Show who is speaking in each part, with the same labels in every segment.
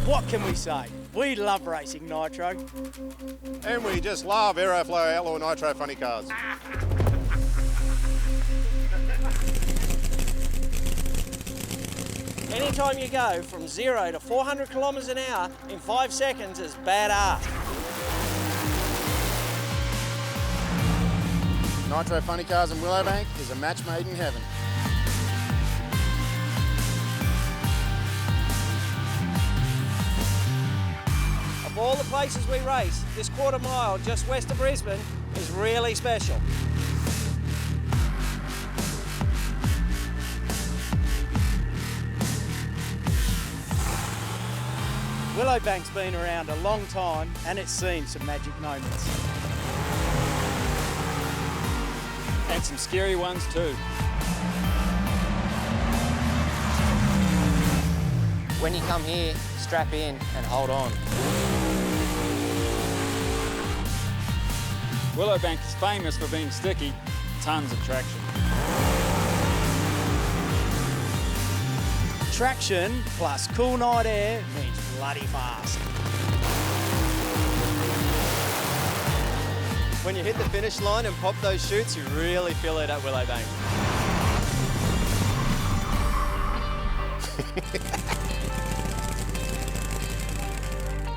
Speaker 1: What can we say? We love racing nitro.
Speaker 2: And we just love Aeroflow Outlaw Nitro funny cars.
Speaker 1: Anytime you go from 0 to 400 kilometres an hour in 5 seconds is badass.
Speaker 2: Nitro funny cars in Willowbank is a match made in heaven.
Speaker 1: Of all the places we race, this quarter mile just west of Brisbane is really special. Willowbank's been around a long time and it's seen some magic moments.
Speaker 3: And some scary ones too.
Speaker 4: When you come here, strap in and hold on.
Speaker 3: Willowbank is famous for being sticky, tons of traction.
Speaker 1: Traction plus cool night air means bloody fast.
Speaker 5: When you hit the finish line and pop those chutes, you really feel it at Willowbank.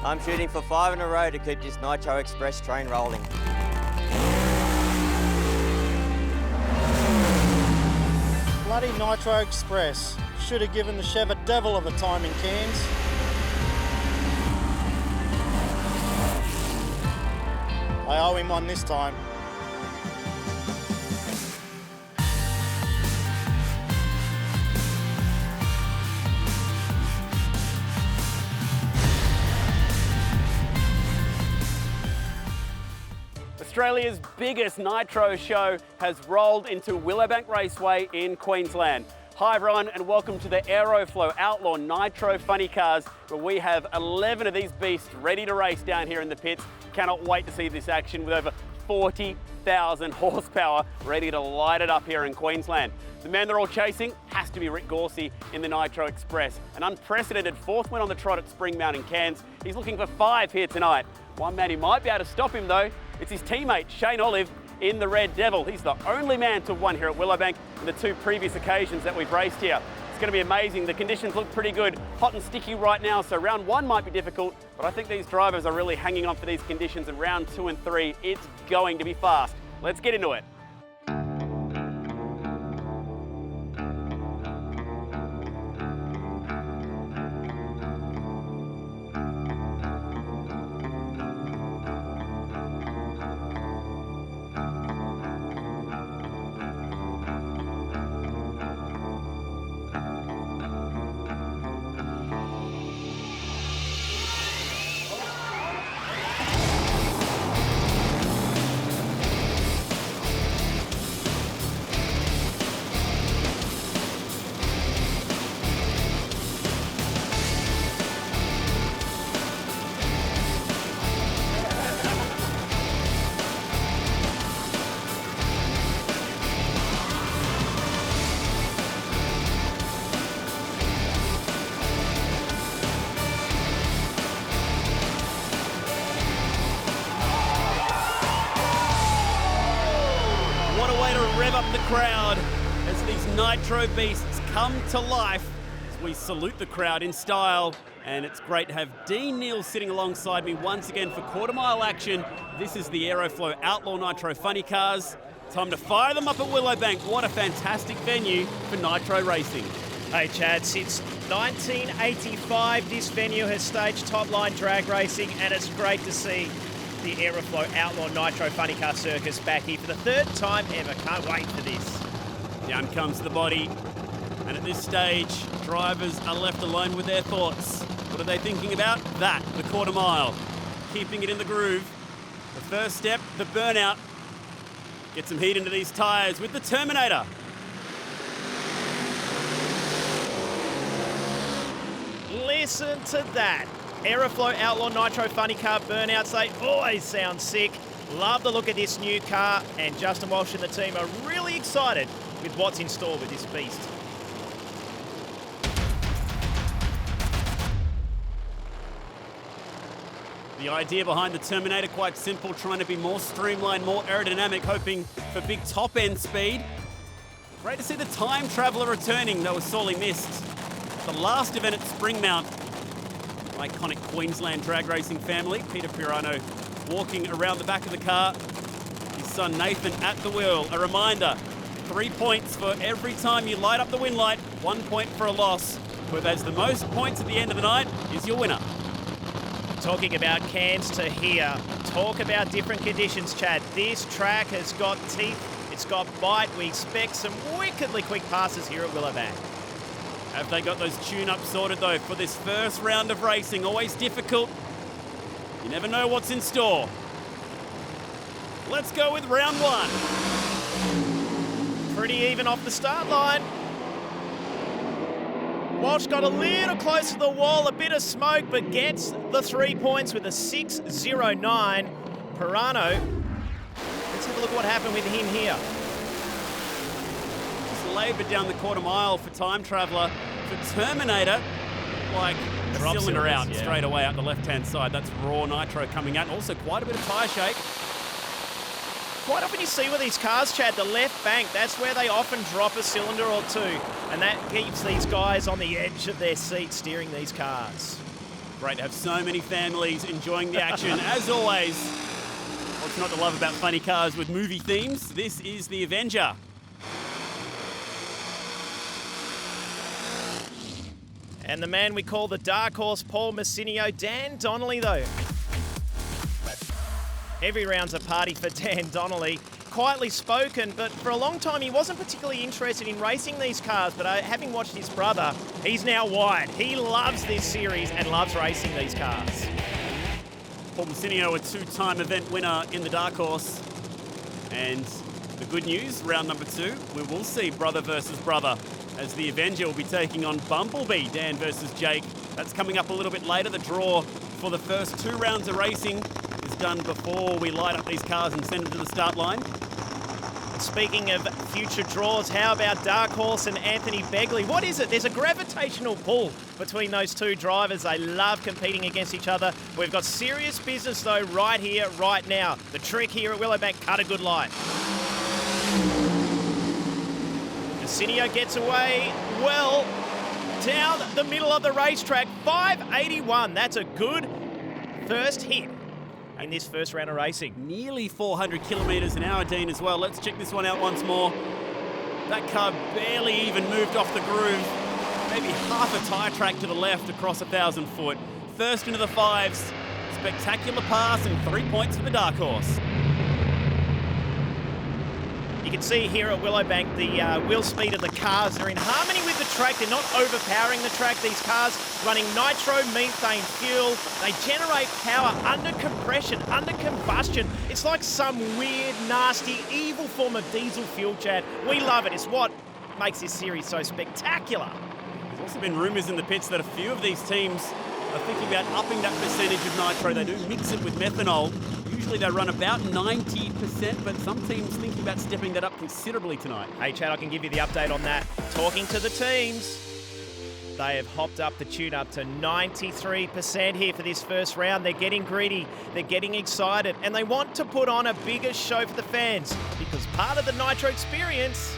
Speaker 5: I'm shooting for 5 in a row to keep this Nitro Express train rolling.
Speaker 1: Bloody Nitro Express. Should have given the Chev a devil of a time in Cairns. I owe him one this time.
Speaker 6: Australia's biggest nitro show has rolled into Willowbank Raceway in Queensland. Hi everyone and welcome to the Aeroflow Outlaw Nitro Funny Cars, where we have 11 of these beasts ready to race down here in the pits. Cannot wait to see this action with over 40,000 horsepower ready to light it up here in Queensland. The man they're all chasing has to be Rick Gorsey in the Nitro Express. An unprecedented 4th win on the trot at Springmount in Cairns. He's looking for 5 here tonight. One man who might be able to stop him though, it's his teammate Shane Olive in the Red Devil. He's the only man to have won here at Willowbank in the 2 previous occasions that we've raced here. It's going to be amazing. The conditions look pretty good. Hot and sticky right now, so round 1 might be difficult, but I think these drivers are really hanging on for these conditions, and round 2 and 3, it's going to be fast. Let's get into it. Rev up the crowd as these Nitro beasts come to life. As we salute the crowd in style, and it's great to have Dean Neal sitting alongside me once again for quarter mile action. This is the Aeroflow Outlaw Nitro Funny Cars. Time to fire them up at Willowbank. What a fantastic venue for Nitro racing.
Speaker 7: Hey Chad, since 1985 this venue has staged top-line drag racing, and it's great to see the Aeroflow Outlaw Nitro Funny Car Circus back here for the 3rd time ever. Can't wait for this.
Speaker 6: Down comes the body, and at this stage, drivers are left alone with their thoughts. What are they thinking about? That, the quarter mile. Keeping it in the groove. The first step, the burnout. Get some heat into these tyres with the Terminator.
Speaker 7: Listen to that. Aeroflow Outlaw Nitro Funny Car burnouts, they always sound sick. Love the look of this new car, and Justin Walsh and the team are really excited with what's in store with this beast.
Speaker 6: The idea behind the Terminator, quite simple, trying to be more streamlined, more aerodynamic, hoping for big top-end speed. Great to see the Time Traveller returning, though was sorely missed. The last event at Springmount, iconic Queensland drag racing family. Peter Pirano walking around the back of the car. His son Nathan at the wheel. A reminder, 3 points for every time you light up the win light, 1 point for a loss. Whoever has the most points at the end of the night is your winner.
Speaker 7: Talking about cans to here, talk about different conditions, Chad. This track has got teeth, it's got bite. We expect some wickedly quick passes here at Willowbank.
Speaker 6: Have they got those tune-ups sorted though for this first round of racing? Always difficult. You never know what's in store. Let's go with round one.
Speaker 7: Pretty even off the start line. Walsh got a little close to the wall, a bit of smoke, but gets the 3 points with a 6.09. Pirano, let's have a look what happened with him here.
Speaker 6: Just laboured down the quarter mile for Time Traveller. For Terminator, like a
Speaker 7: Drop
Speaker 6: cylinder
Speaker 7: cylinders,
Speaker 6: out
Speaker 7: yeah.
Speaker 6: straight away out the left-hand side. That's raw nitro coming out. Also quite a bit of tyre shake.
Speaker 7: Quite often you see with these cars, Chad, the left bank, that's where they often drop a cylinder or two. And that keeps these guys on the edge of their seat steering these cars.
Speaker 6: Great to have so many families enjoying the action. As always, what's not to love about funny cars with movie themes? This is the Avenger.
Speaker 7: And the man we call the dark horse, Paul Massinio. Dan Donnelly, though. Every round's a party for Dan Donnelly. Quietly spoken, but for a long time he wasn't particularly interested in racing these cars, but having watched his brother, he's now wired. He loves this series and loves racing these cars.
Speaker 6: Paul Massinio, a two-time event winner in the Dark Horse. And the good news, round number 2, we will see brother versus brother, as the Avenger will be taking on Bumblebee, Dan versus Jake. That's coming up a little bit later. The draw for the first 2 rounds of racing is done before we light up these cars and send them to the start line.
Speaker 7: Speaking of future draws, how about Dark Horse and Anthony Begley? What is it? There's a gravitational pull between those two drivers. They love competing against each other. We've got serious business, though, right here, right now. The trick here at Willowbank, cut a good light. Massinio gets away well down the middle of the racetrack. 581. That's a good first hit in this first round of racing.
Speaker 6: Nearly 400 kilometres an hour, Dean, as well. Let's check this one out once more. That car barely even moved off the groove. Maybe half a tyre track to the left across 1,000 foot. First into the 5s. Spectacular pass and 3 points for the Dark Horse.
Speaker 7: You can see here at Willowbank the wheel speed of the cars are in harmony with the track. They're not overpowering the track. These cars running nitro methane fuel. They generate power under compression, under combustion. It's like some weird, nasty, evil form of diesel fuel, Chad. We love it. It's what makes this series so spectacular.
Speaker 6: There's also been rumours in the pits that a few of these teams are thinking about upping that percentage of nitro. They do mix it with methanol. Usually they run about 90%, but some teams thinking about stepping that up considerably tonight.
Speaker 7: Hey, Chad, I can give you the update on that. Talking to the teams, they have hopped up the tune up to 93% here for this first round. They're getting greedy, they're getting excited, and they want to put on a bigger show for the fans, because part of the nitro experience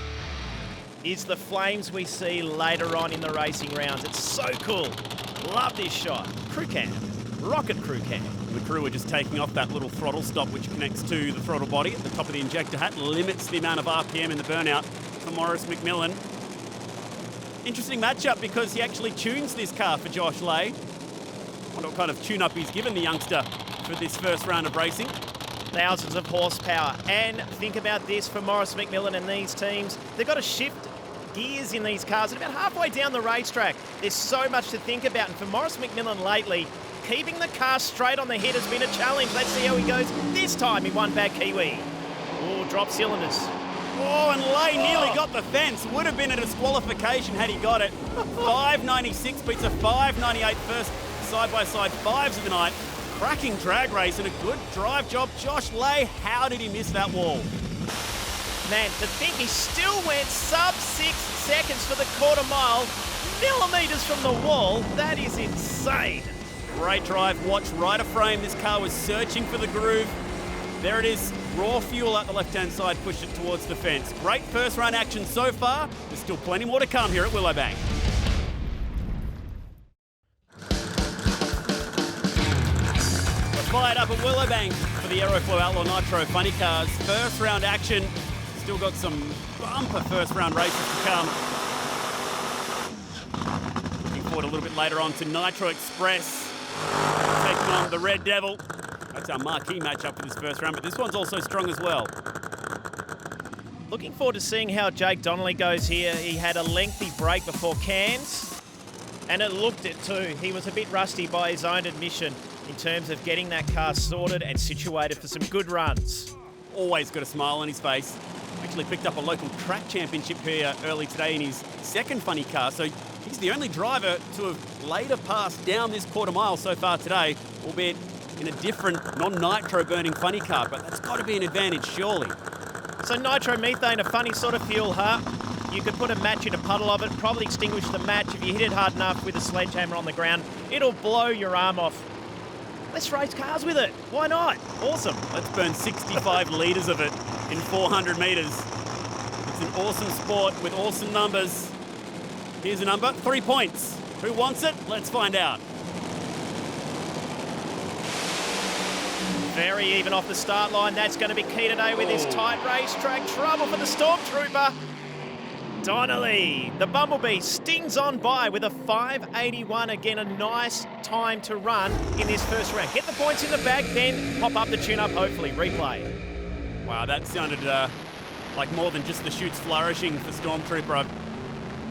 Speaker 7: is the flames we see later on in the racing rounds. It's so cool. Love this shot. Crew cam. Rocket crew cam.
Speaker 6: The crew are just taking off that little throttle stop which connects to the throttle body at the top of the injector hat, limits the amount of RPM in the burnout for Maurice McMillan. Interesting matchup because he actually tunes this car for Josh Lay. Wonder what kind of tune-up he's given the youngster for this first round of racing.
Speaker 7: Thousands of horsepower. And think about this for Maurice McMillan and these teams. They've got to shift gears in these cars. And about halfway down the racetrack, there's so much to think about. And for Maurice McMillan lately, keeping the car straight on the head has been a challenge. Let's see how he goes this time in one bad Kiwi. Oh, drop cylinders.
Speaker 6: Oh, and Lay nearly got the fence. Would have been a disqualification had he got it. 5.96 beats a 5.98 first side-by-side 5s of the night. Cracking drag race and a good drive job. Josh Lay, how did he miss that wall?
Speaker 7: Man, to think he still went sub 6 seconds for the quarter mile, millimetres from the wall. That is insane.
Speaker 6: Great drive, watch right of frame. This car was searching for the groove. There it is, raw fuel at the left-hand side, pushed it towards the fence. Great first run action so far. There's still plenty more to come here at Willowbank. We're fired up at Willowbank for the Aeroflow Outlaw Nitro Funny Cars. First round action. Still got some bumper first round races to come. Looking forward a little bit later on to Nitro Express. Taking on the Red Devil. That's our marquee matchup for this first round, but this one's also strong as well.
Speaker 7: Looking forward to seeing how Jake Donnelly goes here. He had a lengthy break before Cairns, and it looked it too. He was a bit rusty by his own admission in terms of getting that car sorted and situated for some good runs.
Speaker 6: Always got a smile on his face. Actually picked up a local track championship here early today in his second funny car, so he's the only driver to have laid a pass down this quarter mile so far today, albeit in a different non-nitro burning funny car, but that's got to be an advantage surely.
Speaker 7: So nitromethane, a funny sort of fuel, huh? You could put a match in a puddle of it, probably extinguish the match. If you hit it hard enough with a sledgehammer on the ground, it'll blow your arm off. Let's race cars with it. Why not? Awesome.
Speaker 6: Let's burn 65 litres of it in 400 metres. It's an awesome sport with awesome numbers. Here's a number, 3 points. Who wants it? Let's find out.
Speaker 7: Very even off the start line. That's going to be key today with this tight racetrack. Trouble for the Stormtrooper. Donnelly, the Bumblebee, stings on by with a 581. Again, a nice time to run in this first round. Get the points in the bag, then pop up the tune-up, hopefully. Replay.
Speaker 6: Wow, that sounded like more than just the chutes flourishing for Stormtrooper. I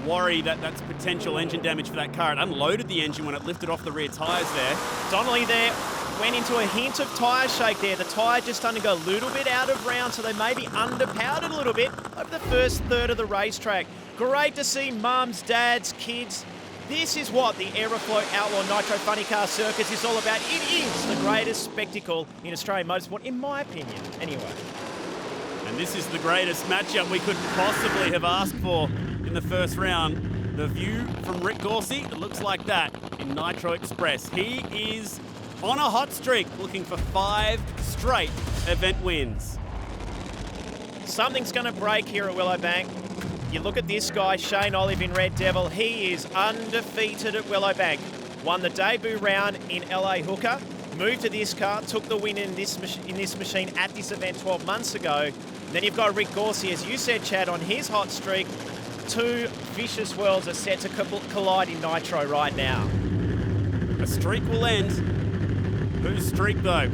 Speaker 6: worry that that's potential engine damage for that car. It unloaded the engine when it lifted off the rear tyres there.
Speaker 7: Donnelly there went into a hint of tyre shake there. The tyre just starting to go a little bit out of round, so they may be underpowered a little bit over the first third of the racetrack. Great to see mums, dads, kids. This is what the Aeroflow Outlaw Nitro Funny Car Circus is all about. It is the greatest spectacle in Australian motorsport, in my opinion, anyway.
Speaker 6: And this is the greatest matchup we could possibly have asked for in the first round. The view from Rick Gorsey, it looks like that in Nitro Express. He is on a hot streak, looking for 5 straight event wins.
Speaker 7: Something's going to break here at Willowbank. You look at this guy, Shane Olive in Red Devil. He is undefeated at Willowbank. Won the debut round in LA Hooker. Moved to this car, took the win in this machine at this event 12 months ago. Then you've got Rick Gorsey, as you said, Chad, on his hot streak. 2 vicious worlds are set to collide in Nitro right now.
Speaker 6: A streak will end. Whose streak, though?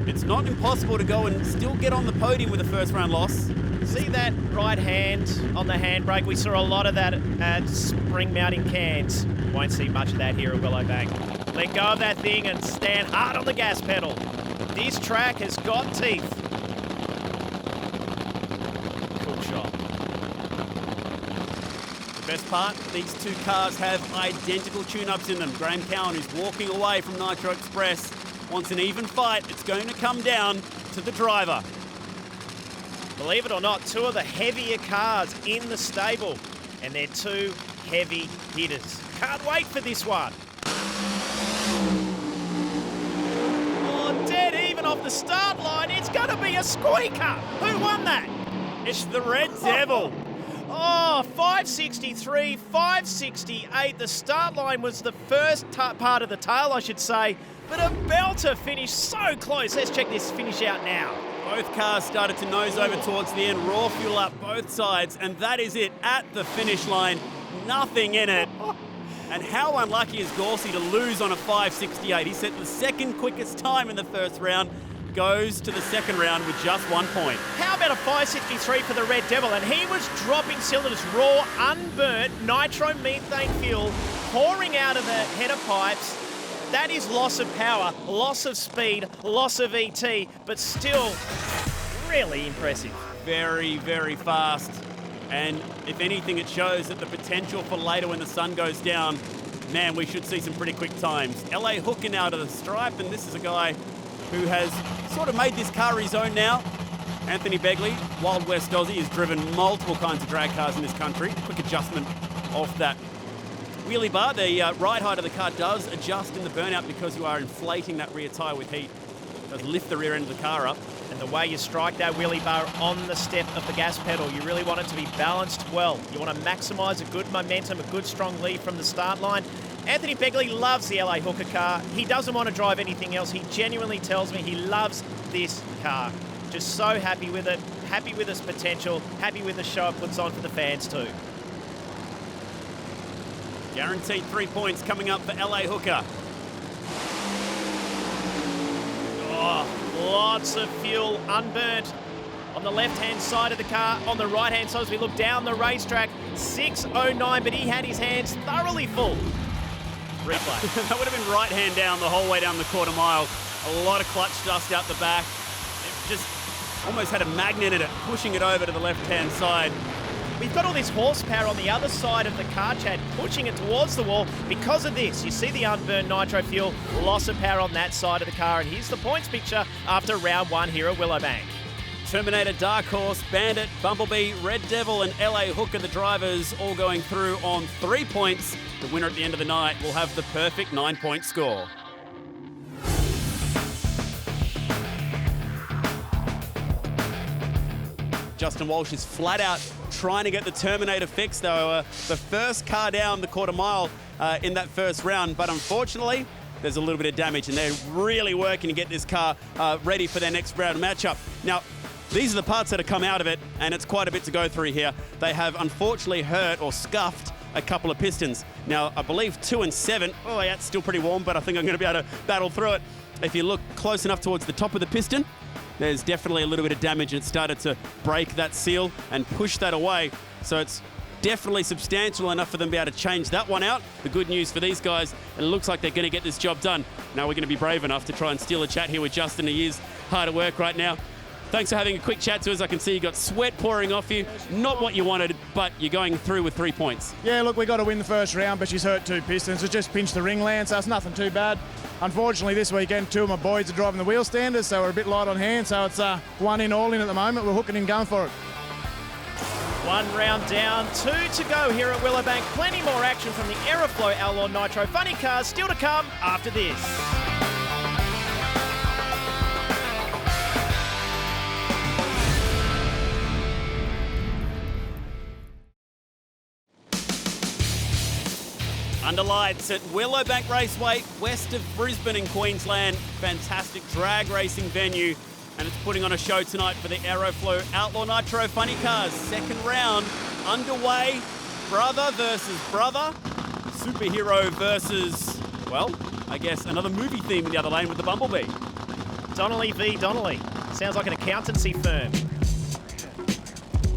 Speaker 6: It's not impossible to go and still get on the podium with a first-round loss.
Speaker 7: See that right hand on the handbrake? We saw a lot of that at Spring Mountain Cairns. Won't see much of that here at Willowbank. Let go of that thing and stand hard on the gas pedal. This track has got teeth. Cool shot.
Speaker 6: The best part, these 2 cars have identical tune-ups in them. Graham Cowan, who's walking away from Nitro Express, wants an even fight. It's going to come down to the driver.
Speaker 7: Believe it or not, 2 of the heavier cars in the stable, and they're 2 heavy hitters. Can't wait for this one. Oh, dead even off the start line. It's going to be a squeaker. Who won that?
Speaker 6: It's the Red Devil.
Speaker 7: Oh, 563, 568. The start line was the first part of the tail, I should say, but a belter finish so close. Let's check this finish out now.
Speaker 6: Both cars started to nose over towards the end, raw fuel up both sides, and that is it at the finish line. Nothing in it. And how unlucky is Gorsey to lose on a 568? He set the second quickest time in the first round, goes to the second round with just 1 point.
Speaker 7: How about a 563 for the Red Devil? And he was dropping cylinders, raw, unburnt, nitromethane fuel pouring out of the header pipes. That is loss of power, loss of speed, loss of ET, but still really impressive.
Speaker 6: Very, very fast. And if anything, it shows that the potential for later when the sun goes down, man, we should see some pretty quick times. LA hooking out of the stripe, and this is a guy who has sort of made this car his own now. Anthony Begley, Wild West Aussie, has driven multiple kinds of drag cars in this country. Quick adjustment off that wheelie bar, the ride height of the car does adjust in the burnout because you are inflating that rear tyre with heat. It does lift the rear end of the car up.
Speaker 7: And the way you strike that wheelie bar on the step of the gas pedal, you really want it to be balanced well. You want to maximise a good momentum, a good strong lead from the start line. Anthony Begley loves the LA Hooker car. He doesn't want to drive anything else. He genuinely tells me he loves this car. Just so happy with it, happy with its potential, happy with the show it puts on for the fans too.
Speaker 6: Guaranteed 3 points coming up for LA Hooker.
Speaker 7: Oh, lots of fuel unburnt on the left-hand side of the car. On the right-hand side, as we look down the racetrack, 6:09, but he had his hands thoroughly full. Replay.
Speaker 6: That would have been right hand down the whole way down the quarter mile. A lot of clutch dust out the back. It just almost had a magnet in it, pushing it over to the left-hand side.
Speaker 7: We've got all this horsepower on the other side of the car, Chad, pushing it towards the wall. Because of this, you see the unburned nitro fuel, loss of power on that side of the car. And here's the points picture after round one here at Willowbank.
Speaker 6: Terminator, Dark Horse, Bandit, Bumblebee, Red Devil and LA Hooker, the drivers, all going through on 3 points. The winner at the end of the night will have the perfect 9-point score. Justin Walsh is flat out trying to get the Terminator fixed. They were the first car down the quarter mile in that first round, but unfortunately, there's a little bit of damage and they're really working to get this car ready for their next round matchup. Now, these are the parts that have come out of it, and it's quite a bit to go through here. They have unfortunately hurt or scuffed a couple of pistons. Now, I believe 2 and 7, oh yeah, it's still pretty warm, but I think I'm going to be able to battle through it. If you look close enough towards the top of the piston, there's definitely a little bit of damage. It started to break that seal and push that away. So it's definitely substantial enough for them to be able to change that one out. The good news for these guys, it looks like they're going to get this job done. Now we're going to be brave enough to try and steal a chat here with Justin. He is hard at work right now. Thanks for having a quick chat to us. I can see you got sweat pouring off you. Not what you wanted, but you're going through with 3 points.
Speaker 8: Yeah, look, we got to win the first round, but she's hurt 2 pistons. It just pinched the ringland, so it's nothing too bad. Unfortunately, this weekend, 2 of my boys are driving the wheel standers, so we're a bit light on hand, so it's 1 in, all in at the moment. We're hooking and going for it.
Speaker 7: 1 round down, 2 to go here at Willowbank. Plenty more action from the Aeroflow Outlaw Nitro funny cars still to come after this.
Speaker 6: Under lights at Willowbank Raceway, west of Brisbane in Queensland. Fantastic drag racing venue, and it's putting on a show tonight for the Aeroflow Outlaw Nitro funny cars. Second round underway. Brother versus brother. Superhero versus, well, I guess another movie theme in the other lane with the Bumblebee.
Speaker 7: Donnelly v. Donnelly. Sounds like an accountancy firm.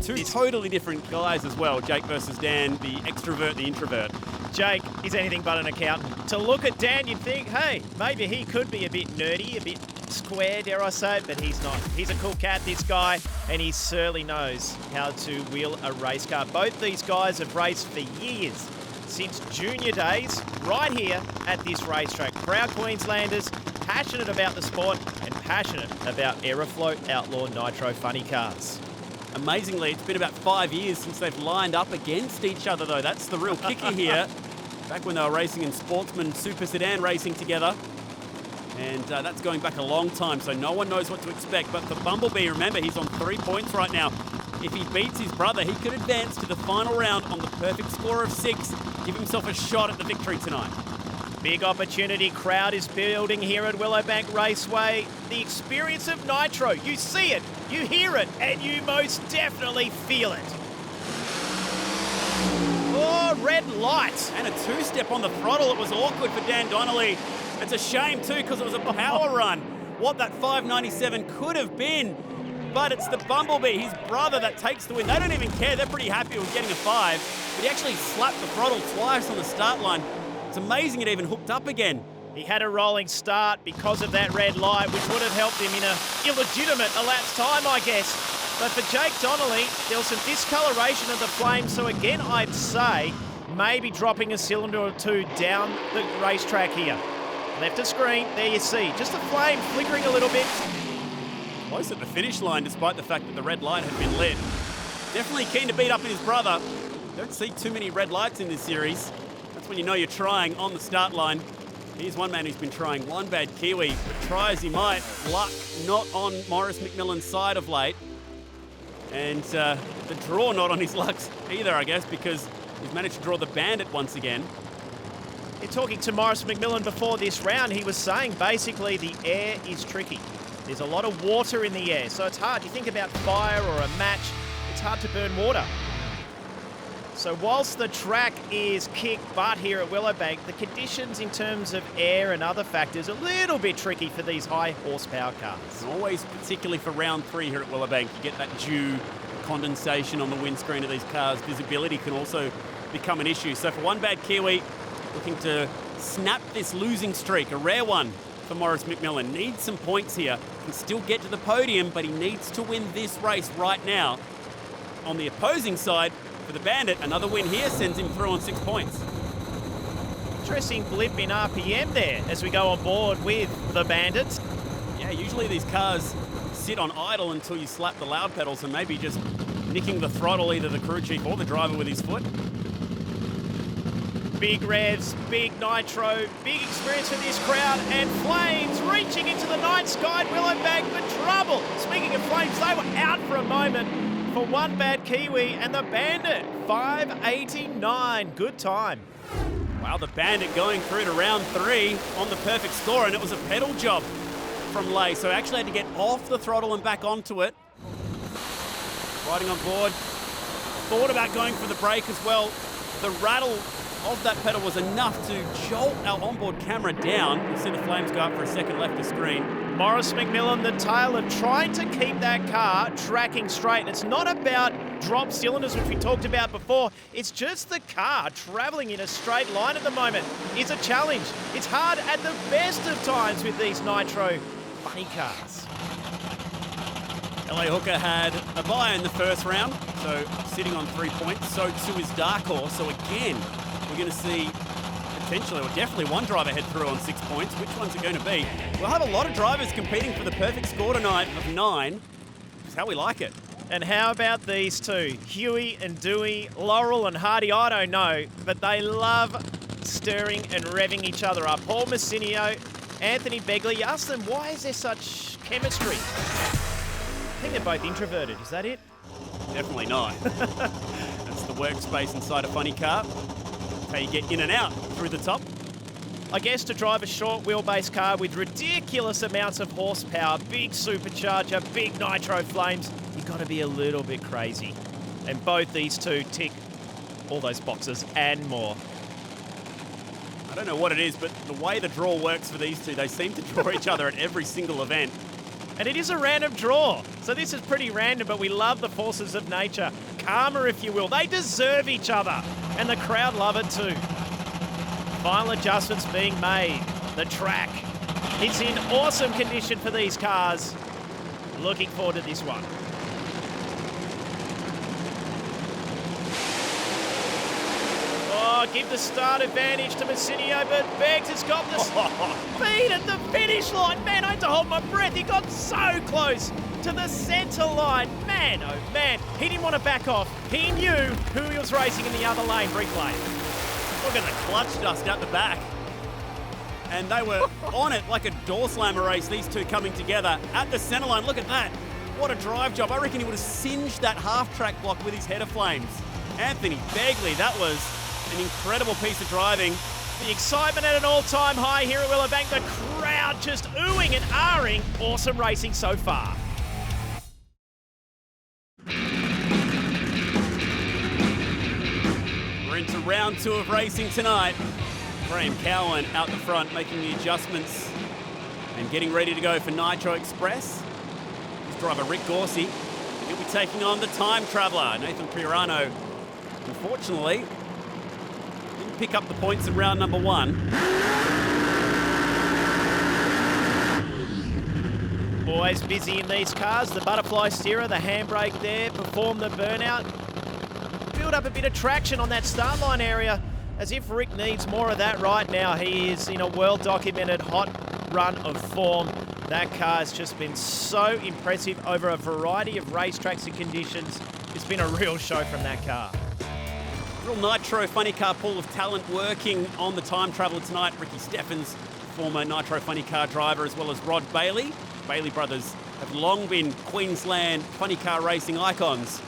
Speaker 6: 2 totally different guys as well. Jake versus Dan, the extrovert, the introvert.
Speaker 7: Jake is anything but an accountant. To look at Dan, you'd think, hey, maybe he could be a bit nerdy, a bit square, dare I say, but he's not. He's a cool cat, this guy, and he certainly knows how to wheel a race car. Both these guys have raced for years, since junior days, right here at this racetrack. Proud Queenslanders, passionate about the sport and passionate about Aeroflow Outlaw Nitro funny cars.
Speaker 6: Amazingly, it's been about 5 years since they've lined up against each other, though. That's the real kicker here. Back when they were racing in Sportsman Super Sedan racing together. And that's going back a long time, so no one knows what to expect. But for Bumblebee, remember, he's on 3 points right now. If he beats his brother, he could advance to the final round on the perfect score of 6, give himself a shot at the victory tonight.
Speaker 7: Big opportunity, crowd is building here at Willowbank Raceway. The experience of Nitro, you see it, you hear it, and you most definitely feel it. Oh, red light.
Speaker 6: And a 2-step on the throttle. It was awkward for Dan Donnelly. It's a shame too, because it was a power run. What that 597 could have been. But it's the Bumblebee, his brother, that takes the win. They don't even care, they're pretty happy with getting a 5. But he actually slapped the throttle twice on the start line. It's amazing it even hooked up again.
Speaker 7: He had a rolling start because of that red light, which would have helped him in an illegitimate elapsed time, I guess. But for Jake Donnelly, there was some discoloration of the flame, so again, I'd say maybe dropping a cylinder or 2 down the racetrack here. Left of screen, there you see, just the flame flickering a little bit.
Speaker 6: Close at the finish line, despite the fact that the red light had been lit. Definitely keen to beat up his brother. Don't see too many red lights in this series. That's when you know you're trying on the start line. Here's one man who's been trying. One bad Kiwi, but try as he might. Luck not on Morris McMillan's side of late. And the draw not on his luck either, I guess, because he's managed to draw the Bandit once again.
Speaker 7: You're talking to Morris McMillan before this round. He was saying basically the air is tricky. There's a lot of water in the air, so it's hard. You think about fire or a match, it's hard to burn water. So whilst the track is kick butt here at Willowbank, the conditions in terms of air and other factors are a little bit tricky for these high horsepower cars.
Speaker 6: And always, particularly for round 3 here at Willowbank, you get that dew condensation on the windscreen of these cars. Visibility can also become an issue. So for one bad Kiwi, looking to snap this losing streak, a rare one for Morris McMillan. Needs some points here, can still get to the podium, but he needs to win this race right now. On the opposing side, for the Bandit, another win here sends him through on 6 points.
Speaker 7: Interesting blip in RPM there as we go on board with the Bandits.
Speaker 6: Yeah, usually these cars sit on idle until you slap the loud pedals and maybe just nicking the throttle, either the crew chief or the driver with his foot.
Speaker 7: Big revs, big nitro, big experience for this crowd, and flames reaching into the night sky. Willowbank for trouble. Speaking of flames, they were out for a moment for one bad Kiwi, and the Bandit, 589. Good time.
Speaker 6: Wow, the Bandit going through to round 3 on the perfect score, and it was a pedal job from Lay, so actually had to get off the throttle and back onto it. Riding on board, thought about going for the brake as well. The rattle of that pedal was enough to jolt our onboard camera down. You see the flames go up for a second left of screen.
Speaker 7: Morris McMillan, the tale of trying to keep that car tracking straight. And it's not about drop cylinders, which we talked about before. It's just the car travelling in a straight line at the moment is a challenge. It's hard at the best of times with these nitro funny cars.
Speaker 6: LA Hooker had a bye in the first round, so sitting on 3 points. So too is Dark Horse. So again, we're going to see potentially, or definitely one driver head through on 6 points. Which one's it going to be? We'll have a lot of drivers competing for the perfect score tonight of 9. That's how we like it.
Speaker 7: And how about these two? Huey and Dewey, Laurel and Hardy, I don't know, but they love stirring and revving each other up. Paul Massinio, Anthony Begley, you ask them, why is there such chemistry? I think they're both introverted, is that it?
Speaker 6: Definitely not. That's the workspace inside a funny car. That's how you get in and out through the top.
Speaker 7: I guess to drive a short wheelbase car with ridiculous amounts of horsepower, big supercharger, big nitro flames, you've got to be a little bit crazy. And both these two tick all those boxes and more.
Speaker 6: I don't know what it is, but the way the draw works for these two, they seem to draw each other at every single event.
Speaker 7: And it is a random draw. So this is pretty random, but we love the forces of nature. Karma, if you will. They deserve each other. And the crowd love it too. Final adjustments being made. The track. It's in awesome condition for these cars. Looking forward to this one. Oh, give the start advantage to Massinio, but Beggs has got the speed at the finish line. Man, I had to hold my breath. He got so close to the centre line. Man, oh man, he didn't want to back off. He knew who he was racing in the other lane, Brick Lane.
Speaker 6: Look at the clutch dust out the back. And they were on it like a door slammer race, these two coming together at the centre line. Look at that. What a drive job. I reckon he would have singed that half-track block with his header flames. Anthony Begley, that was an incredible piece of driving.
Speaker 7: The excitement at an all-time high here at Willowbank. The crowd just oohing and ahhing. Awesome racing so far.
Speaker 6: We're into round 2 of racing tonight. Graham Cowan out the front making the adjustments and getting ready to go for Nitro Express. His driver Rick Gorsey, he'll be taking on the time traveller, Nathan Pirano. Unfortunately, didn't pick up the points in round number 1.
Speaker 7: Always busy in these cars. The butterfly steerer, the handbrake there, perform the burnout. Build up a bit of traction on that start line area, as if Rick needs more of that right now. He is in a well-documented hot run of form. That car has just been so impressive over a variety of racetracks and conditions. It's been a real show from that car.
Speaker 6: Real Nitro funny car pool of talent working on the time traveller tonight. Ricky Steffens, former Nitro funny car driver, as well as Rod Bailey. Bailey brothers have long been Queensland funny car racing icons.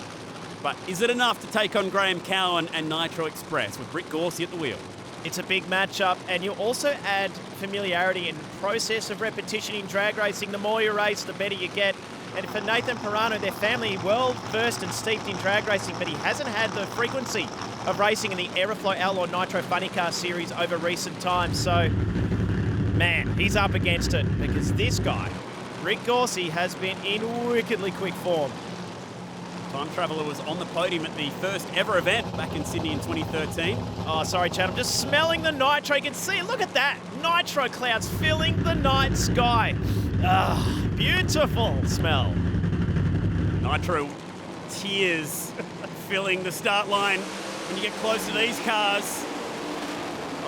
Speaker 6: But is it enough to take on Graham Cowan and Nitro Express with Rick Gorsey at the wheel?
Speaker 7: It's a big matchup, and you also add familiarity and process of repetition in drag racing. The more you race, the better you get. And for Nathan Pirano, their family well versed and steeped in drag racing, but he hasn't had the frequency of racing in the Aeroflow Outlaw Nitro Funny Car Series over recent times. So, man, he's up against it, because this guy, Rick Gorsey, has been in wickedly quick form.
Speaker 6: Time Traveller was on the podium at the first ever event back in Sydney in 2013.
Speaker 7: Oh, sorry, Chad. I'm just smelling the nitro. You can see, look at that. Nitro clouds filling the night sky. Ah, beautiful smell.
Speaker 6: Nitro tears filling the start line when you get close to these cars.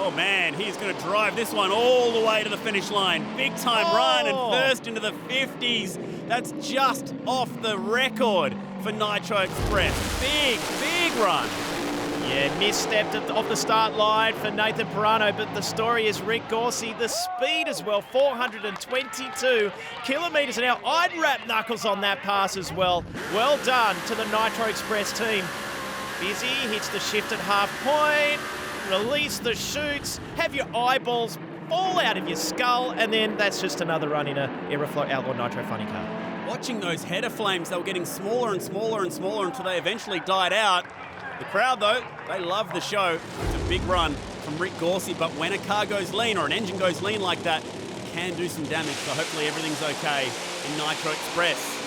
Speaker 6: Oh man, he's going to drive this one all the way to the finish line. Big time run and first into the 50s. That's just off the record for Nitro Express. Big run.
Speaker 7: Yeah, misstepped off the start line for Nathan Pirano, but the story is Rick Gorsey. The speed as well, 422 kilometres an hour. I'd wrap knuckles on that pass as well. Well done to the Nitro Express team. Busy, hits the shift at half point, release the chutes, have your eyeballs fall out of your skull, and then that's just another run in a Aeroflow Outlaw Nitro Funny Car.
Speaker 6: Watching those header flames, they were getting smaller and smaller and smaller until they eventually died out. The crowd, though, they love the show. It's a big run from Rick Gorsey, but when a car goes lean or an engine goes lean like that, it can do some damage, so hopefully everything's okay in Nitro Express.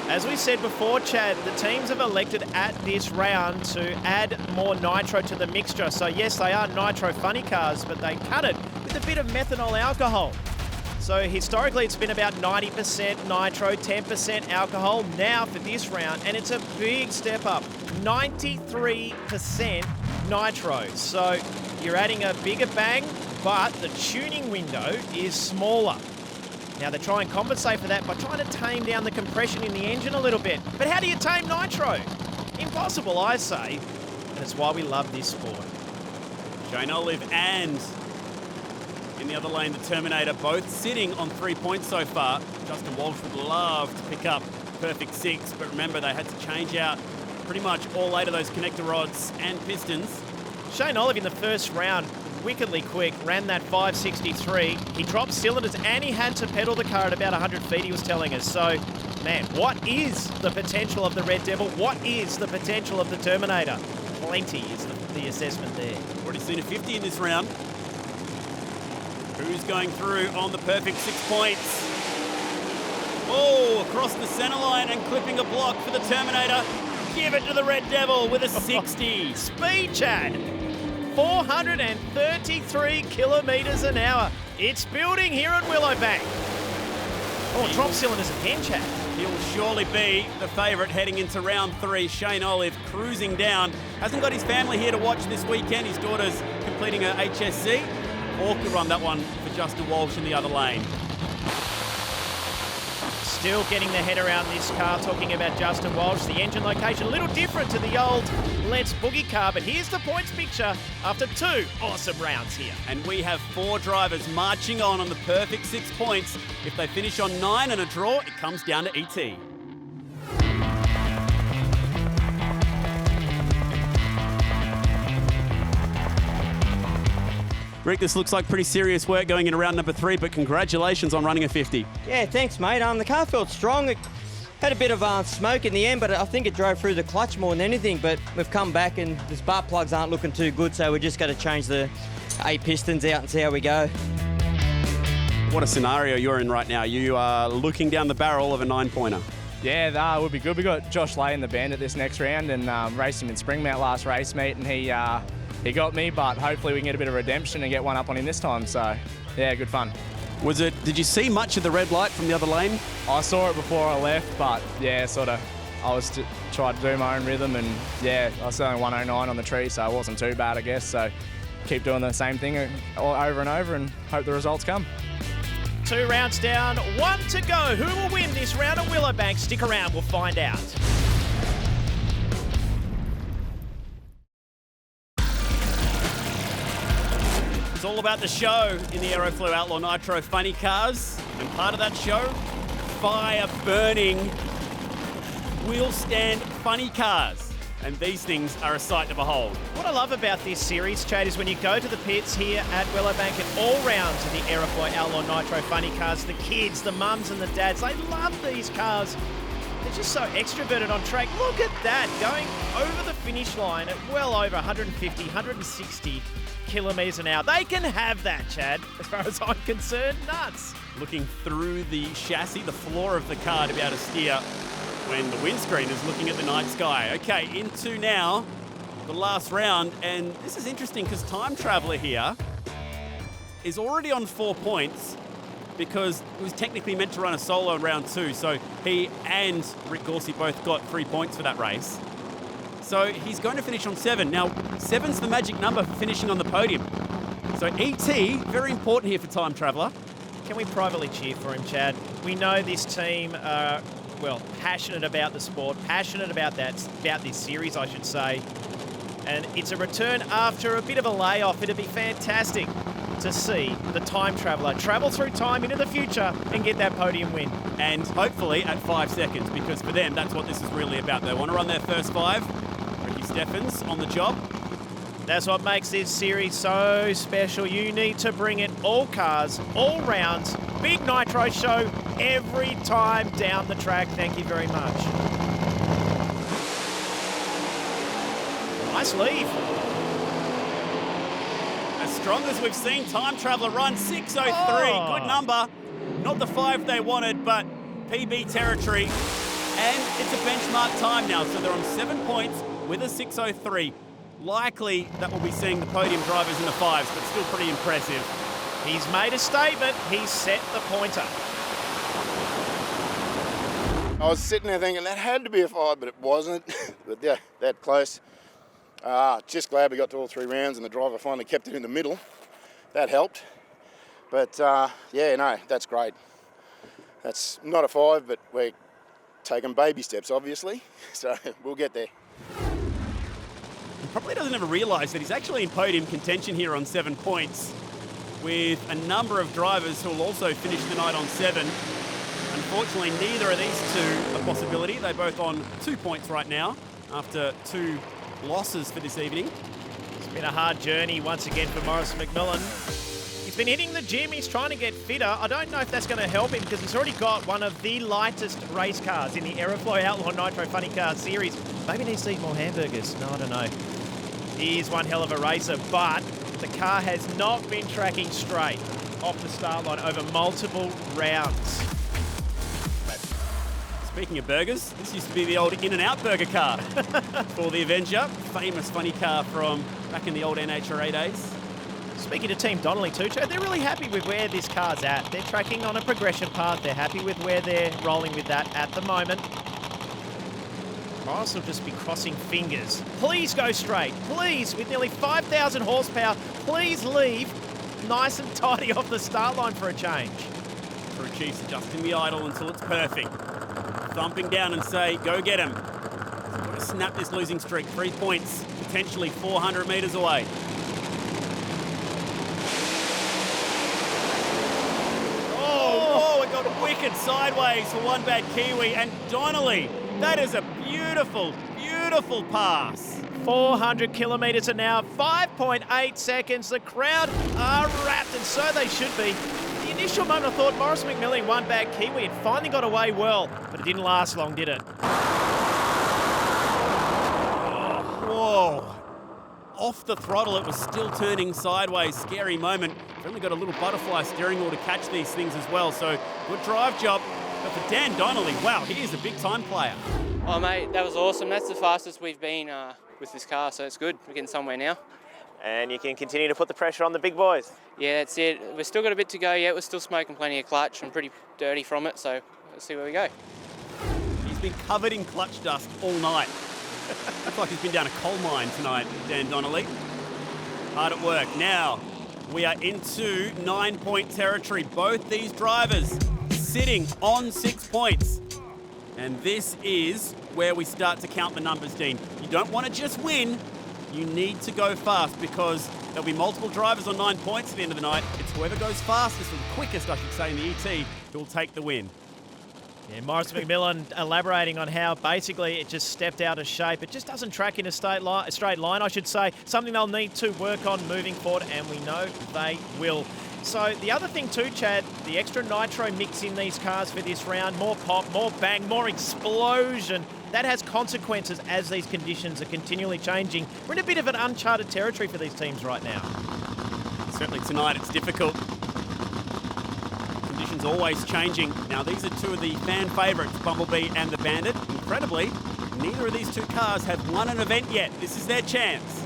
Speaker 7: As we said before, Chad, the teams have elected at this round to add more nitro to the mixture. So yes, they are nitro funny cars, but they cut it with a bit of methanol alcohol. So historically, it's been about 90% nitro, 10% alcohol. Now for this round, and it's a big step up, 93% nitro. So you're adding a bigger bang, but the tuning window is smaller. Now they try and compensate for that by trying to tame down the compression in the engine a little bit. But how do you tame nitro? Impossible, I say. And it's why we love this sport.
Speaker 6: Shane Olive and in the other lane, the Terminator, both sitting on 3 points so far. Justin Walsh would love to pick up perfect 6, but remember they had to change out pretty much all 8 of those connector rods and pistons.
Speaker 7: Shane Olive in the first round, wickedly quick, ran that 563. He dropped cylinders and he had to pedal the car at about 100 feet, he was telling us. So, man, what is the potential of the Red Devil? What is the potential of the Terminator? Plenty is the assessment there.
Speaker 6: Already seen a 50 in this round. Who's going through on the perfect 6 points? Oh, across the center line and clipping a block for the Terminator. Give it to the Red Devil with a 60.
Speaker 7: Speed, Chad. 433 kilometres an hour. It's building here at Willowbank. Oh, drop cylinders again, Chad.
Speaker 6: He'll surely be the favourite heading into round 3. Shane Olive cruising down. Hasn't got his family here to watch this weekend. His daughter's completing her HSC. Or could run that one for Justin Walsh in the other lane.
Speaker 7: Still getting the head around this car, talking about Justin Walsh. The engine location a little different to the old Let's Boogie car, but here's the points picture after 2 awesome rounds here.
Speaker 6: And we have 4 drivers marching on the perfect 6 points. If they finish on 9 and a draw, it comes down to ET. Rick, this looks like pretty serious work going in round number 3, but congratulations on running a 50.
Speaker 5: Yeah, thanks, mate. The car felt strong. It had a bit of smoke in the end, but I think it drove through the clutch more than anything. But we've come back and the spark plugs aren't looking too good, so we're just going to change the 8 pistons out and see how we go.
Speaker 6: What a scenario you're in right now. You are looking down the barrel of a 9-pointer.
Speaker 9: Yeah, that would be good. We got Josh Lay in the band at this next round and raced him in Springmount last race meet, and he got me, but hopefully we can get a bit of redemption and get one up on him this time. So, yeah, good fun.
Speaker 6: Did you see much of the red light from the other lane?
Speaker 9: I saw it before I left, but yeah, I was tried to do my own rhythm, and yeah, I was only 109 on the tree, so it wasn't too bad, I guess. So keep doing the same thing over and over and hope the results come.
Speaker 7: 2 rounds down, 1 to go. Who will win this round at Willowbank? Stick around, we'll find out.
Speaker 6: It's all about the show in the Aeroflow Outlaw Nitro funny cars. And part of that show, fire-burning wheel stand funny cars. And these things are a sight to behold.
Speaker 7: What I love about this series, Chad, is when you go to the pits here at Willowbank and all rounds of the Aeroflow Outlaw Nitro funny cars, the kids, the mums and the dads, they love these cars. They're just so extroverted on track. Look at that, going over the finish line at well over 150, 160 kilometres an hour. They can have that, Chad, as far as I'm concerned. Nuts.
Speaker 6: Looking through the chassis, the floor of the car to be able to steer when the windscreen is looking at the night sky. Okay, into now the last round, and this is interesting because Time Traveller here is already on 4 points because he was technically meant to run a solo in round 2, so he and Rick Gorsey both got 3 points for that race. So he's going to finish on 7. Now, 7's the magic number for finishing on the podium. So ET, very important here for Time Traveller.
Speaker 7: Can we privately cheer for him, Chad? We know this team are, well, passionate about the sport, passionate about this series, I should say. And it's a return after a bit of a layoff. It'd be fantastic to see the Time Traveller travel through time into the future and get that podium win.
Speaker 6: And hopefully at 5 seconds, because for them, that's what this is really about. They want to run their first 5. Ricky Steffens on the job.
Speaker 7: That's what makes this series so special. You need to bring it all cars, all rounds, big nitro show every time down the track. Thank you very much. Nice leave.
Speaker 6: As strong as we've seen Time Traveller run, 6:03, good number. Not the 5 they wanted, but PB territory. And it's a benchmark time now, so they're on 7 points with a 6:03. Likely that we'll be seeing the podium drivers in the 5s, but still pretty impressive.
Speaker 7: He's made a statement. He's set the pointer.
Speaker 2: I was sitting there thinking that had to be a 5, but it wasn't. But yeah, that close. Just glad we got to all 3 rounds and the driver finally kept it in the middle. That helped. But yeah, no, that's great. That's not a 5, but we're taking baby steps, obviously. So we'll get there.
Speaker 6: He probably doesn't ever realise that he's actually in podium contention here on 7 points with a number of drivers who will also finish the night on 7. Unfortunately, neither of these two a possibility. They're both on 2 points right now after 2 losses for this evening.
Speaker 7: It's been a hard journey once again for Morris McMillan. He's been hitting the gym. He's trying to get fitter. I don't know if that's going to help him because he's already got one of the lightest race cars in the Aeroflow Outlaw Nitro Funny Car Series. Maybe he needs to eat more hamburgers. No, I don't know. He is one hell of a racer, but the car has not been tracking straight off the start line over multiple rounds.
Speaker 6: Speaking of burgers, this used to be the old In-N-Out burger car for the Avenger. Famous funny car from back in the old NHRA days.
Speaker 7: Speaking to Team Donnelly too, Chad, they're really happy with where this car's at. They're tracking on a progression path. They're happy with where they're rolling with that at the moment. Morris will just be crossing fingers. Please go straight. Please, with nearly 5,000 horsepower, please leave nice and tidy off the start line for a change.
Speaker 6: Crew chief's adjusting the idle until it's perfect. Thumping down and say, go get him. Got to snap this losing streak. 3 points, potentially 400 metres away. Oh, it got wicked sideways for one bad Kiwi. And Donnelly, that is a beautiful, beautiful pass.
Speaker 7: 400 kilometres an hour, 5.8 seconds. The crowd are wrapped, and so they should be. The initial moment I thought Morris McMillan, one bad Kiwi, had finally got away well, but it didn't last long, did it?
Speaker 6: Whoa. Off the throttle, it was still turning sideways. Scary moment. We've only got a little butterfly steering wheel to catch these things as well, so good drive job. But for Dan Donnelly, wow, he is a big-time player.
Speaker 4: Oh, mate, that was awesome. That's the fastest we've been with this car, so it's good. We're getting somewhere now.
Speaker 10: And you can continue to put the pressure on the big boys.
Speaker 4: Yeah, that's it. We've still got a bit to go yet. We're still smoking plenty of clutch and pretty dirty from it, so let's see where we go.
Speaker 6: He's been covered in clutch dust all night. Looks like he's been down a coal mine tonight, Dan Donnelly. Hard at work. Now, we are into 9-point territory. Both these drivers sitting on 6 points. And this is where we start to count the numbers, Dean. You don't want to just win. you need to go fast because there'll be multiple drivers on 9 points at the end of the night. It's whoever goes fastest, or the quickest, I should say, in the ET, who will take the win.
Speaker 7: Yeah, Morris McMillan elaborating on how basically it just stepped out of shape. It just doesn't track in a straight line, I should say. Something they'll need to work on moving forward, and we know they will. So the other thing too, Chad, the extra nitro mix in these cars for this round, more pop, more bang, more explosion. That has consequences as these conditions are continually changing. We're in a bit of an uncharted territory for these teams right now.
Speaker 6: Certainly tonight it's difficult. Conditions always changing. Now these are two of the fan favourites, Bumblebee and the Bandit. Incredibly, neither of these two cars have won an event yet. This is their chance.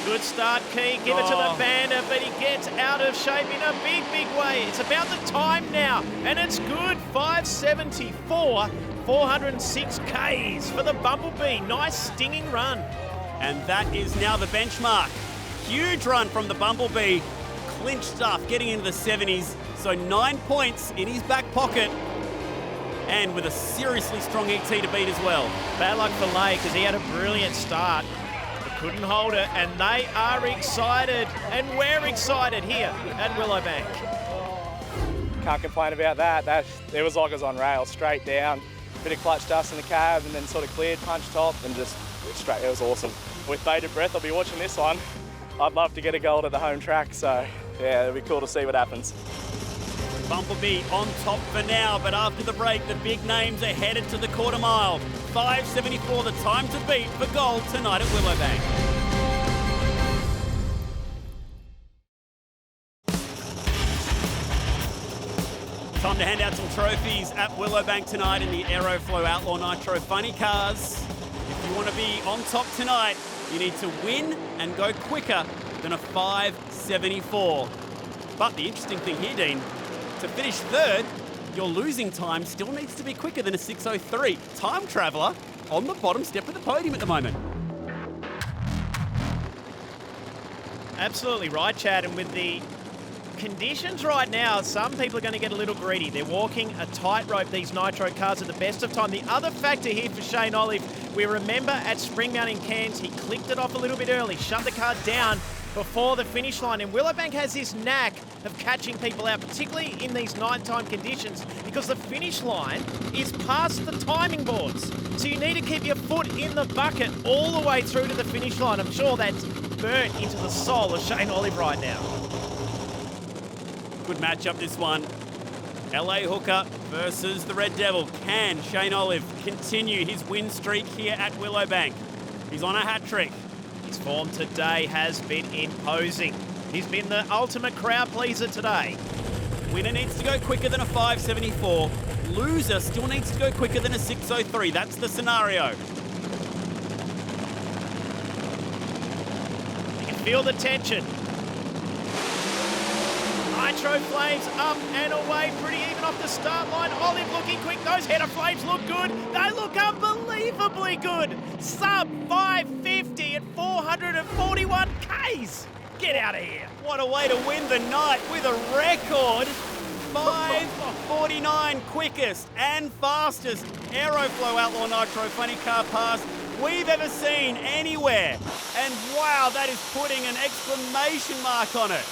Speaker 7: Good start, Key. Give it to the Bandit, but he gets out of shape in a big, big way. It's about the time now, and it's good. 574, 406 Ks for the Bumblebee. Nice stinging run.
Speaker 6: And that is now the benchmark. Huge run from the Bumblebee. Clinch stuff, getting into the 70s. So 9 points in his back pocket. And with a seriously strong ET to beat as well.
Speaker 7: Bad luck for Lay, because he had a brilliant start. Couldn't hold it, and they are excited, and we're excited here at Willowbank.
Speaker 9: Can't complain about that. It was like it was on rails, straight down. Bit of clutch dust in the cab, and then sort of cleared, punch top, and just straight. It was awesome. With bated breath, I'll be watching this one. I'd love to get a gold at the home track, so yeah, it'll be cool to see what happens.
Speaker 6: Bumblebee on top for now, but after the break, the big names are headed to the quarter mile. 5:74, the time to beat for gold tonight at Willowbank. Time to hand out some trophies at Willowbank tonight in the Aeroflow Outlaw Nitro Funny Cars. If you want to be on top tonight, you need to win and go quicker than a 5:74. But the interesting thing here, Dean, to finish third, your losing time still needs to be quicker than a 6:03. Time Traveller on the bottom step of the podium at the moment.
Speaker 7: Absolutely right, Chad. And with the conditions right now, some people are going to get a little greedy. They're walking a tightrope, these Nitro cars, at the best of time. The other factor here for Shane Olive, we remember at Springmount in Cairns, he clicked it off a little bit early, shut the car down before the finish line. And Willowbank has this knack of catching people out, particularly in these nighttime conditions, because the finish line is past the timing boards. So you need to keep your foot in the bucket all the way through to the finish line. I'm sure that's burnt into the soul of Shane Olive right now.
Speaker 6: Good matchup, this one. LA Hooker versus the Red Devil. Can Shane Olive continue his win streak here at Willowbank? He's on a hat trick.
Speaker 7: His form today has been imposing. He's been the ultimate crowd pleaser today.
Speaker 6: Winner needs to go quicker than a 5:74. Loser still needs to go quicker than a 6:03. That's the scenario.
Speaker 7: You can feel the tension. Nitro Flames up and away, pretty even off the start line. Olive looking quick. Those header flames look good. They look unbelievably good. Sub 550 at 441 Ks. Get out of here.
Speaker 6: What a way to win the night with a record 5:49 quickest and fastest Aeroflow Outlaw Nitro Funny Car pass we've ever seen anywhere. And wow, that is putting an exclamation mark on it.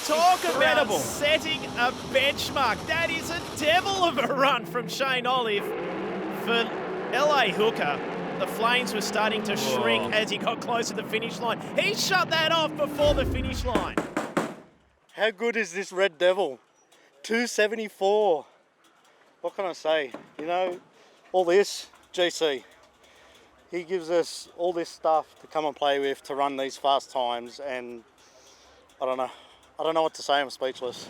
Speaker 7: Talk
Speaker 6: Incredible.
Speaker 7: about setting a benchmark. That is a devil of a run from Shane Olive. For LA Hooker, the flames were starting to shrink as he got close to the finish line. He shut that off before the finish line.
Speaker 11: How good is this Red Devil? 274. What can I say? You know, all this, GC. He gives us all this stuff to come and play with, to run these fast times, and I don't know. I don't know what to say, I'm speechless.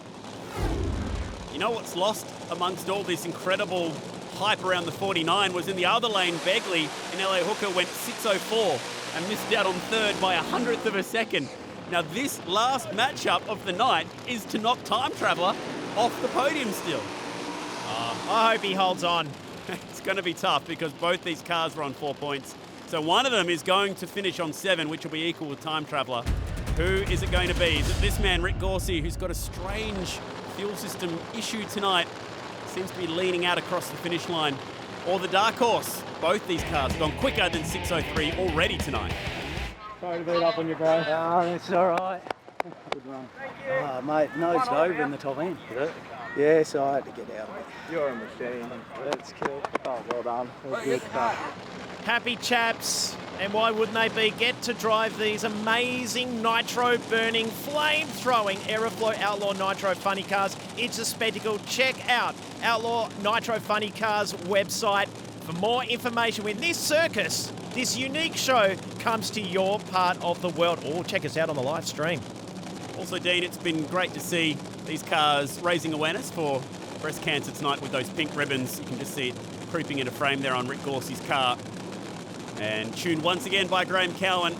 Speaker 6: You know what's lost amongst all this incredible hype around the 49 was in the other lane, Begley in LA Hooker went 6:04 and missed out on third by 100th of a second. Now this last matchup of the night is to knock Time Traveller off the podium still.
Speaker 7: I hope he holds on.
Speaker 6: It's going to be tough because both these cars were on 4 points. So one of them is going to finish on 7, which will be equal with Time Traveller. Who is it going to be? Is it this man, Rick Gorsey, who's got a strange fuel system issue tonight? Seems to be leaning out across the finish line. or the Dark Horse. Both these cars have gone quicker than 603 already tonight.
Speaker 8: Sorry to beat up on you, bro.
Speaker 11: Oh, that's all right.
Speaker 8: Good run.
Speaker 11: Oh, mate, nosed over in the top end. Yeah, so I had to get out of it.
Speaker 8: You're a machine. That's cool. Oh, well done. That was good.
Speaker 7: Happy chaps, and why wouldn't they be? Get to drive these amazing nitro-burning, flame-throwing Aeroflow Outlaw Nitro funny cars. It's a spectacle. Check out Outlaw Nitro Funny Cars website for more information when this circus, this unique show, comes to your part of the world. Or check us out on the live stream.
Speaker 6: Also, Dean, it's been great to see these cars raising awareness for breast cancer tonight with those pink ribbons. You can just see it creeping into frame there on Rick Gorsey's car. And tuned once again by Graham Cowan.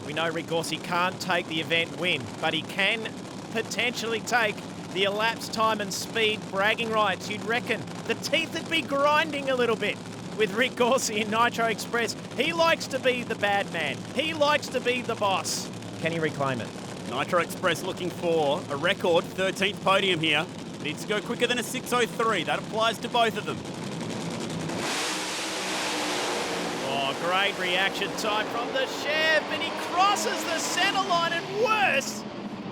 Speaker 7: We know Rick Gorsey can't take the event win, but he can potentially take the elapsed time and speed bragging rights. You'd reckon the teeth would be grinding a little bit with Rick Gorsey in Nitro Express. He likes to be the bad man. He likes to be the boss. Can he reclaim it?
Speaker 6: Nitro Express looking for a record 13th podium here. Needs to go quicker than a 603. That applies to both of them.
Speaker 7: Oh, great reaction time from the Chev, and he crosses the centre line, and worse,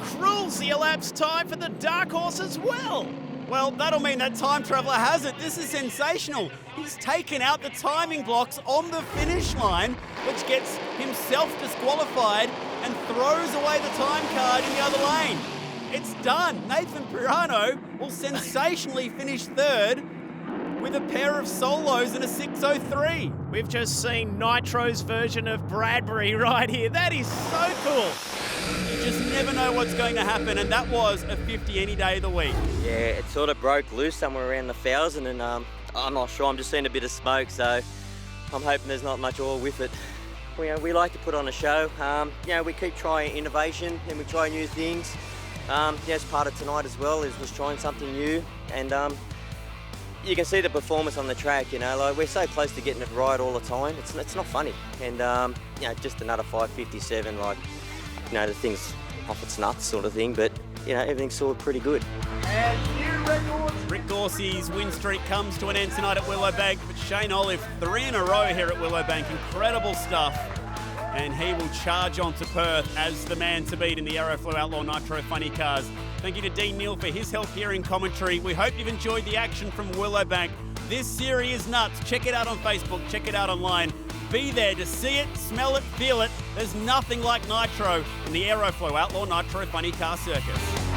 Speaker 7: cruels the elapsed time for the Dark Horse as well.
Speaker 6: Well, that'll mean that time traveller has it. This is sensational. He's taken out the timing blocks on the finish line, which gets himself disqualified and throws away the time card in the other lane. It's done. Nathan Pirano will sensationally finish third with a pair of solos and a 603.
Speaker 7: We've just seen Nitro's version of Bradbury right here. That is so cool.
Speaker 6: You just never know what's going to happen, and that was a 50 any day of the week.
Speaker 5: Yeah, it sort of broke loose somewhere around the 1,000, and I'm not sure. I'm just seeing a bit of smoke, so I'm hoping there's not much oil with it. We like to put on a show. We keep trying innovation and we try new things. As part of tonight as well was trying something new, and you can see the performance on the track. Like we're so close to getting it right all the time. It's not funny, and just another 557. Like the thing's off its nuts sort of thing, but everything's sort of pretty good.
Speaker 6: Rick Gorsey's win streak comes to an end tonight at Willowbank, but Shane Olive 3 in a row here at Willowbank. Incredible stuff. And he will charge on to Perth as the man to beat in the Aeroflow Outlaw Nitro Funny Cars. Thank you to Dean Neal for his help here in commentary. We hope you've enjoyed the action from Willowbank. This series is nuts. Check it out on Facebook, check it out online. Be there to see it, smell it, feel it. There's nothing like Nitro in the Aeroflow Outlaw Nitro Funny Car Circus.